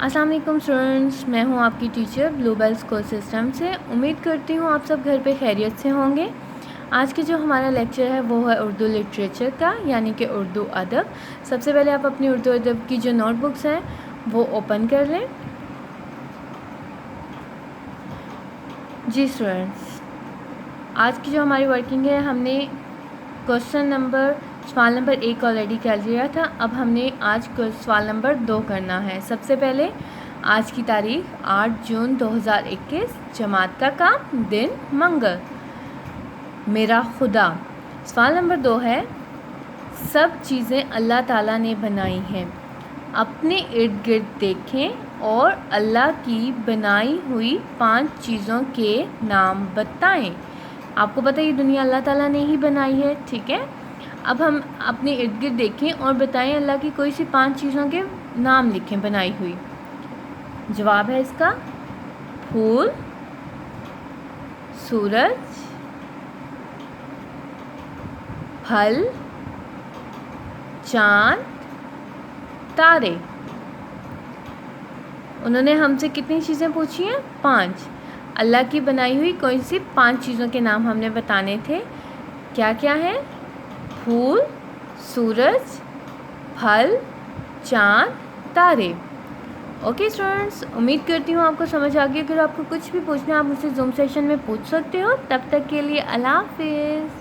السلام علیکم اسٹوڈنٹس، میں ہوں آپ کی ٹیچر بلو بیل اسکول سسٹم سے۔ امید کرتی ہوں آپ سب گھر پہ خیریت سے ہوں گے۔ آج کے جو ہمارا لیکچر ہے وہ ہے اردو لٹریچر کا، یعنی کہ اردو ادب۔ سب سے پہلے آپ اپنی اردو ادب کی جو نوٹ بکس ہیں وہ اوپن کر لیں۔ جی اسٹوڈنٹس، آج کی جو ہماری ورکنگ ہے، ہم نے سوال نمبر 1 آلریڈی کر لیا تھا۔ اب ہم نے آج سوال نمبر 2 کرنا ہے۔ سب سے پہلے آج کی تاریخ 8 جون 2021، جماعت کا کام، دن منگل۔ میرا خدا۔ سوال نمبر 2 ہے، سب چیزیں اللہ تعالیٰ نے بنائی ہیں، اپنے ارد گرد دیکھیں اور اللہ کی بنائی ہوئی 5 چیزوں کے نام بتائیں۔ آپ کو پتہ ہے یہ دنیا اللہ تعالیٰ نے ہی بنائی ہے، ٹھیک ہے۔ اب ہم اپنے ارد گرد دیکھیں اور بتائیں اللہ کی کوئی سی 5 چیزوں کے نام لکھیں بنائی ہوئی۔ جواب ہے اس کا پھول، سورج، پھل، چاند، تارے۔ انہوں نے ہم سے کتنی چیزیں پوچھی ہیں؟ 5۔ اللہ کی بنائی ہوئی کوئی سی 5 چیزوں کے نام ہم نے بتانے تھے۔ کیا کیا ہے؟ پھول، سورج، پھل، چاند، تارے۔ اوکے اسٹوڈنٹس، امید کرتی ہوں آپ کو سمجھ آ گئی۔ اگر آپ کو کچھ بھی پوچھنا ہے آپ مجھ سے زوم سیشن میں پوچھ سکتے ہو۔ تب تک کے لیے اللہ حافظ۔